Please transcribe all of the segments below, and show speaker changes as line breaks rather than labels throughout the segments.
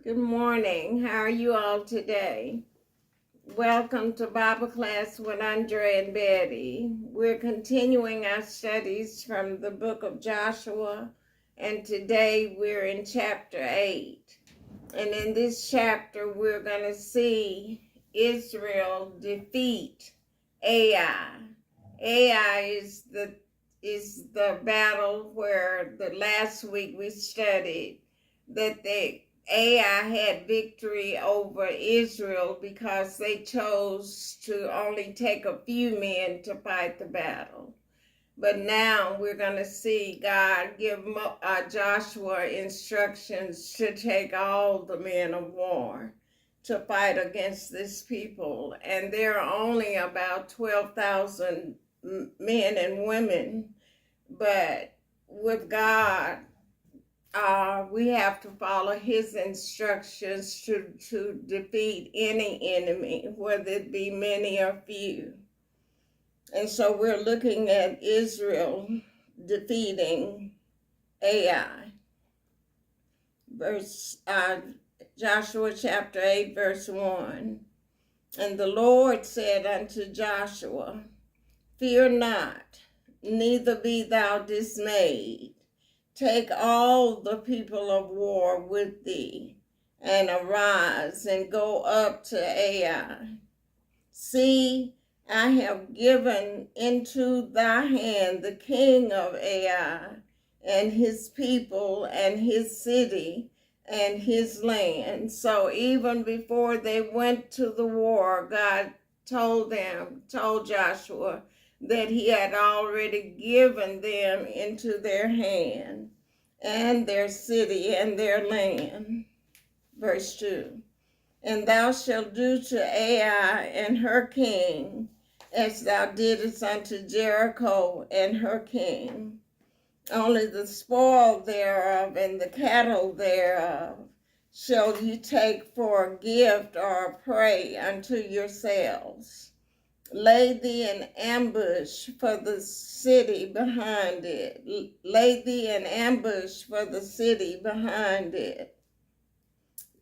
Good morning. How are you all today? Welcome to Bible Class with Andre and Betty. We're continuing our studies from the book of Joshua, and today we're in chapter 8. And in this chapter, we're going to see Israel defeat Ai. Ai is the battle where the last week we studied that Ai had victory over Israel because they chose to only take a few men to fight the battle. But now we're going to see God give Joshua instructions to take all the men of war to fight against this people. And there are only about 12,000 men and women. But with God, we have to follow his instructions to defeat any enemy, whether it be many or few. And so we're looking at Israel defeating Ai. Joshua chapter 8, verse 1. And the Lord said unto Joshua, Fear not, neither be thou dismayed. Take all the people of war with thee, and arise and go up to Ai. See, I have given into thy hand the king of Ai, and his people, and his city, and his land. So even before they went to the war, God told Joshua, that he had already given them into their hand, and their city, and their land. Verse 2. And thou shalt do to Ai and her king as thou didst unto Jericho and her king. Only the spoil thereof and the cattle thereof shall you take for a gift or a prey unto yourselves. Lay thee an ambush for the city behind it. Lay thee an ambush for the city behind it.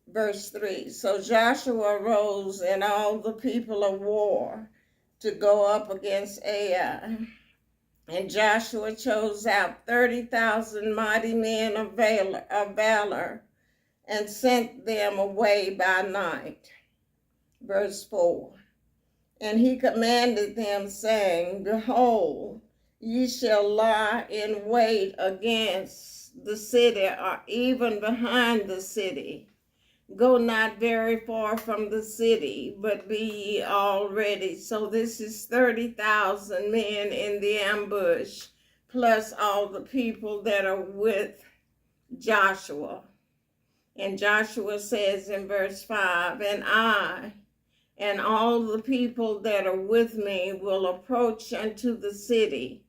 Verse 3. So Joshua rose and all the people of war to go up against Ai. And Joshua chose out 30,000 mighty men of valor and sent them away by night. Verse 4. And he commanded them, saying, Behold, ye shall lie in wait against the city, or even behind the city. Go not very far from the city, but be ye all ready. So this is 30,000 men in the ambush, plus all the people that are with Joshua. And Joshua says in verse 5, And I and all the people that are with me will approach unto the city.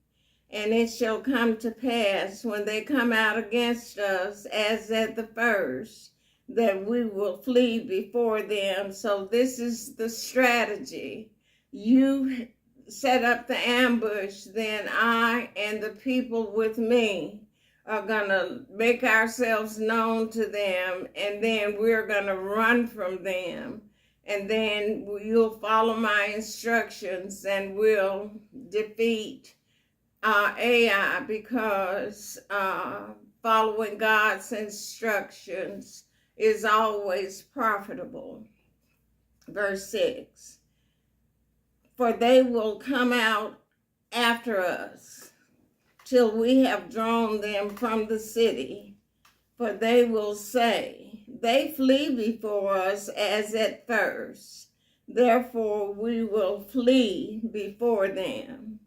And it shall come to pass when they come out against us, as at the first, that we will flee before them. So this is the strategy. You set up the ambush, then I and the people with me are going to make ourselves known to them, and then we're going to run from them. And then you'll follow my instructions and we'll defeat Ai, because following God's instructions is always profitable. Verse 6. For they will come out after us till we have drawn them from the city. For they will say, They flee before us as at first. Therefore we will flee before them.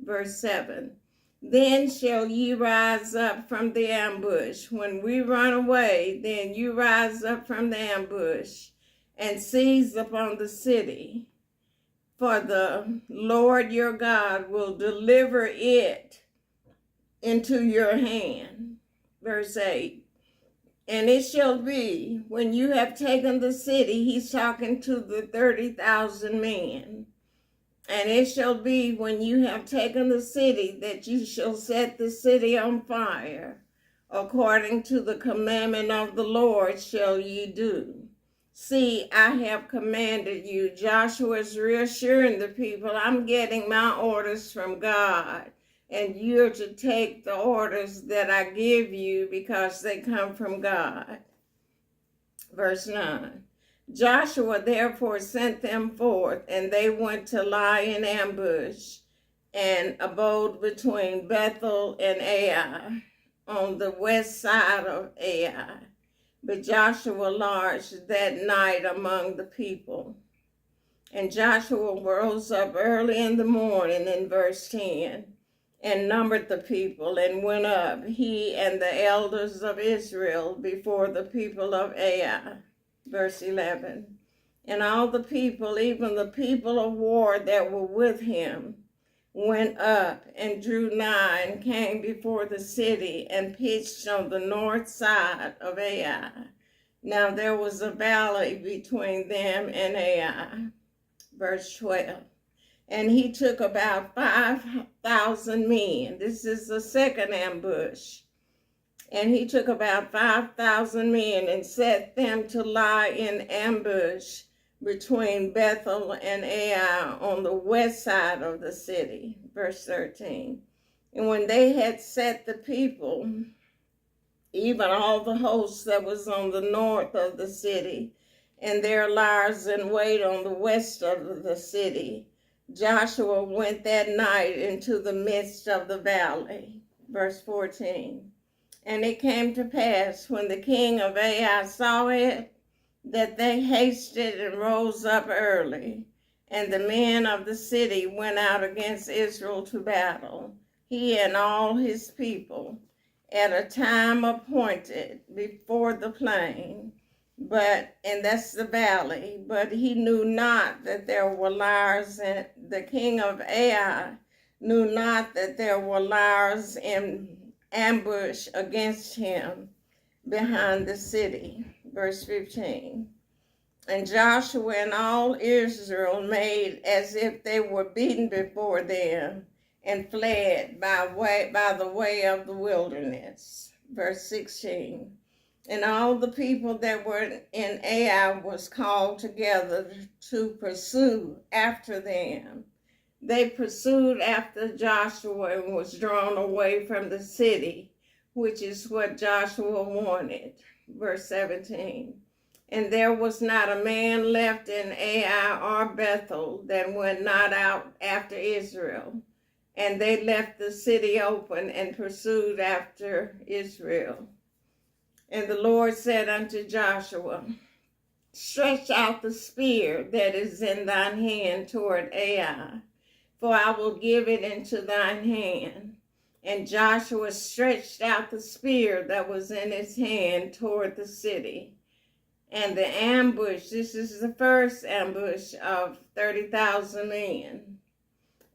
Verse 7. Then shall ye rise up from the ambush. When we run away, then you rise up from the ambush and seize upon the city. For the Lord your God will deliver it into your hand. Verse 8. And it shall be, when you have taken the city, he's talking to the 30,000 men. And it shall be, when you have taken the city, that you shall set the city on fire according to the commandment of the Lord shall ye do. See, I have commanded you. Joshua is reassuring the people, I'm getting my orders from God, and you're to take the orders that I give you because they come from God. Verse 9. Joshua therefore sent them forth, and they went to lie in ambush and abode between Bethel and Ai, on the west side of Ai. But Joshua lodged that night among the people. And Joshua rose up early in the morning, in verse 10, and numbered the people, and went up, he and the elders of Israel, before the people of Ai. Verse 11. And all the people, even the people of war that were with him, went up and drew nigh and came before the city and pitched on the north side of Ai. Now there was a valley between them and Ai. Verse 12. And he took about 5,000 men. This is the second ambush. And he took about 5,000 men and set them to lie in ambush between Bethel and Ai on the west side of the city. Verse 13. And when they had set the people, even all the hosts that was on the north of the city, and their liers in wait on the west of the city, Joshua went that night into the midst of the valley. Verse 14. And it came to pass, when the king of Ai saw it, that they hasted and rose up early, and the men of the city went out against Israel to battle, he and all his people, at a time appointed before the plain, and that's the valley. But he knew not that there were liars, and the king of Ai knew not that there were liars in ambush against him behind the city. Verse 15. And Joshua and all Israel made as if they were beaten before them, and fled by the way of the wilderness. Verse 16. And all the people that were in Ai was called together to pursue after them. They pursued after Joshua and was drawn away from the city, which is what Joshua wanted. Verse 17. And there was not a man left in Ai or Bethel that went not out after Israel. And they left the city open and pursued after Israel. And the Lord said unto Joshua, stretch out the spear that is in thine hand toward Ai, for I will give it into thine hand. And Joshua stretched out the spear that was in his hand toward the city. And the ambush, this is the first ambush of 30,000 men.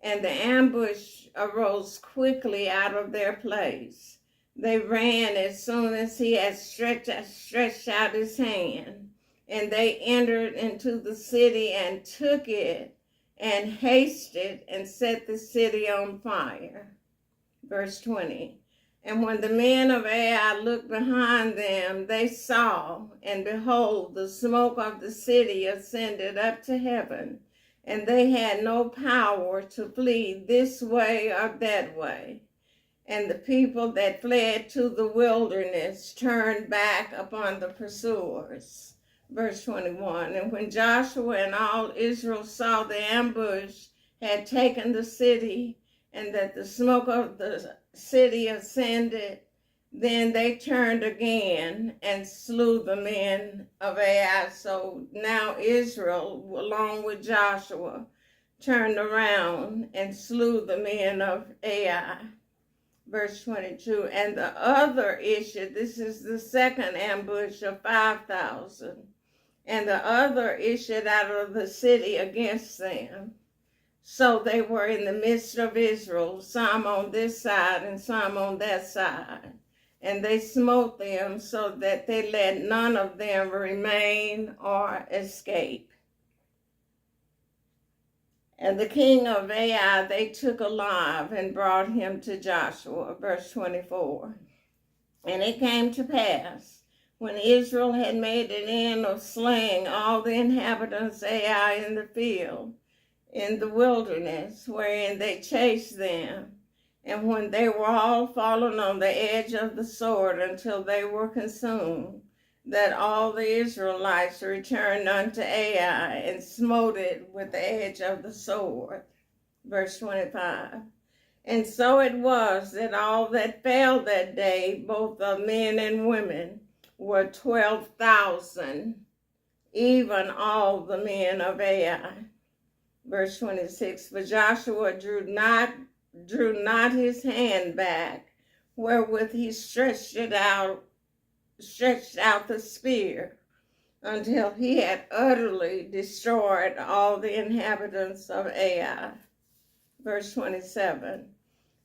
And the ambush arose quickly out of their place. They ran as soon as he had stretched out his hand. And they entered into the city and took it, and hasted and set the city on fire. Verse 20. And when the men of Ai looked behind them, they saw, and behold, the smoke of the city ascended up to heaven, and they had no power to flee this way or that way. And the people that fled to the wilderness turned back upon the pursuers. Verse 21. And when Joshua and all Israel saw the ambush had taken the city, and that the smoke of the city ascended, then they turned again and slew the men of Ai. So now Israel, along with Joshua, turned around and slew the men of Ai. Verse 22. And the other issued, this is the second ambush of 5,000, and the other issued out of the city against them. So they were in the midst of Israel, some on this side and some on that side. And they smote them so that they let none of them remain or escape. And the king of Ai they took alive and brought him to Joshua. Verse 24. And it came to pass, when Israel had made an end of slaying all the inhabitants of Ai in the field, in the wilderness, wherein they chased them, and when they were all fallen on the edge of the sword until they were consumed, that all the Israelites returned unto Ai and smote it with the edge of the sword. Verse 25. And so it was that all that fell that day, both of men and women, were 12,000, even all the men of Ai. Verse 26, but Joshua drew not his hand back, wherewith he stretched out the spear, until he had utterly destroyed all the inhabitants of Ai. Verse 27,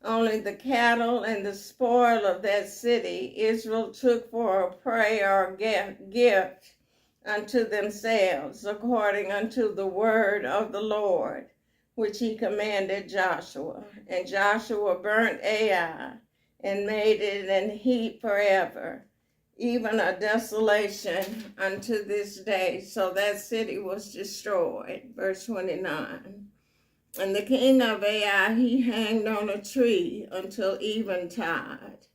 only the cattle and the spoil of that city Israel took for a prey or gift unto themselves, according unto the word of the Lord, which he commanded Joshua. And Joshua burnt Ai, and made it an heap forever, even a desolation unto this day. So that city was destroyed. Verse 29. And the king of Ai he hanged on a tree until eventide.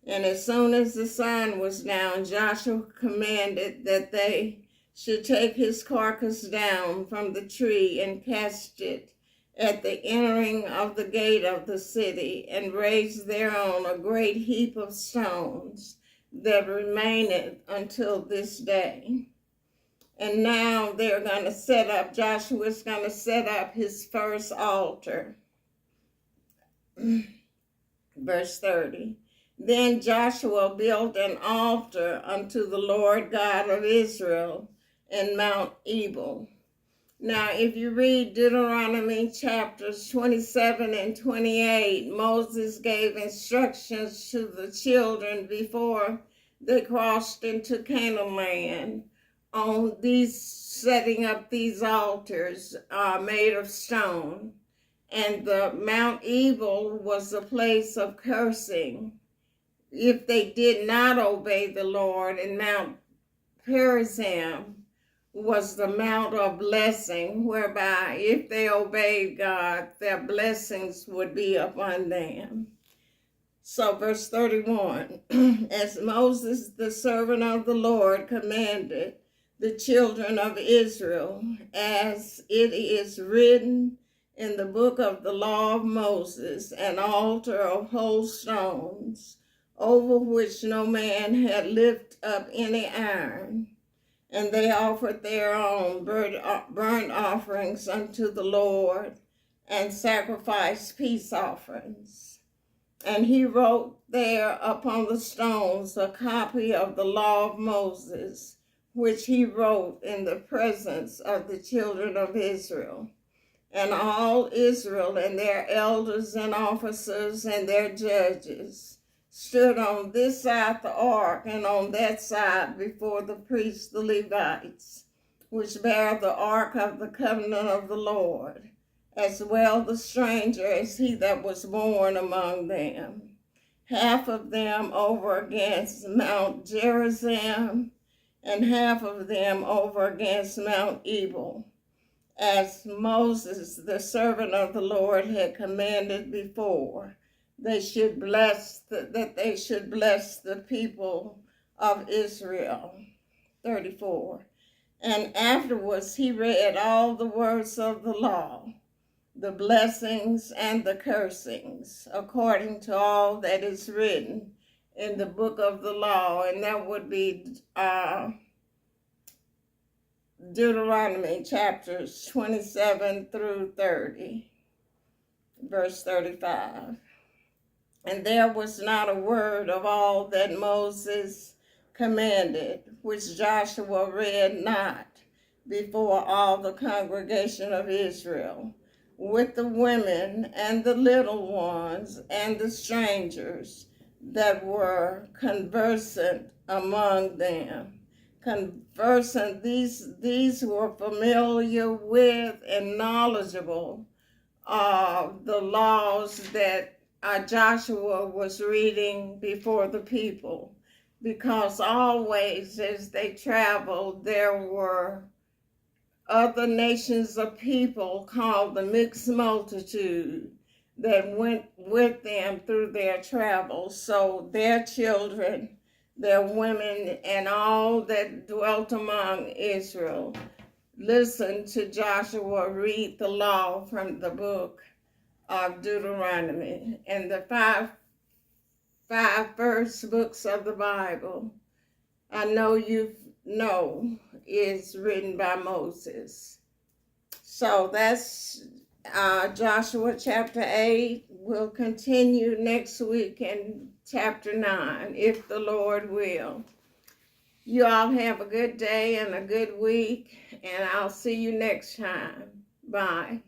And as soon as the sun was down, Joshua commanded that they should take his carcass down from the tree and cast it at the entering of the gate of the city, and raise thereon a great heap of stones that remaineth until this day. And now they're going to set up, Joshua's going to set up his first altar. Verse 30. Then Joshua built an altar unto the Lord God of Israel in Mount Ebal. Now, if you read Deuteronomy chapters 27 and 28, Moses gave instructions to the children before they crossed into Canaan land on these, setting up these altars made of stone. And the Mount Ebal was a place of cursing if they did not obey the Lord, and Mount Perazim was the mount of blessing, whereby if they obeyed God, their blessings would be upon them. So verse 31, as Moses, the servant of the Lord, commanded the children of Israel, as it is written in the book of the law of Moses, an altar of whole stones, over which no man had lifted up any iron. And they offered their own burnt offerings unto the Lord, and sacrificed peace offerings. And he wrote there upon the stones a copy of the law of Moses, which he wrote in the presence of the children of Israel. And all Israel and their elders and officers and their judges stood on this side the ark, and on that side before the priests, the Levites, which bear the ark of the covenant of the Lord, as well the stranger as he that was born among them. Half of them over against Mount Gerizim, and half of them over against Mount Ebal, as Moses, the servant of the Lord, had commanded before. They should bless the people of Israel. 34. And afterwards he read all the words of the law, the blessings and the cursings, according to all that is written in the book of the law. And that would be Deuteronomy chapters 27 through 30, verse 35. And there was not a word of all that Moses commanded, which Joshua read not before all the congregation of Israel, with the women and the little ones and the strangers that were conversant among them. Conversant, these were familiar with and knowledgeable of the laws that Joshua was reading before the people, because always as they traveled, there were other nations of people called the mixed multitude that went with them through their travels. So their children, their women, and all that dwelt among Israel listened to Joshua read the law from the book of Deuteronomy. And the five first books of the Bible, I know you know, is written by Moses. So that's Joshua chapter 8. We'll continue next week in chapter 9, if the Lord will. You all have a good day and a good week, and I'll see you next time. Bye.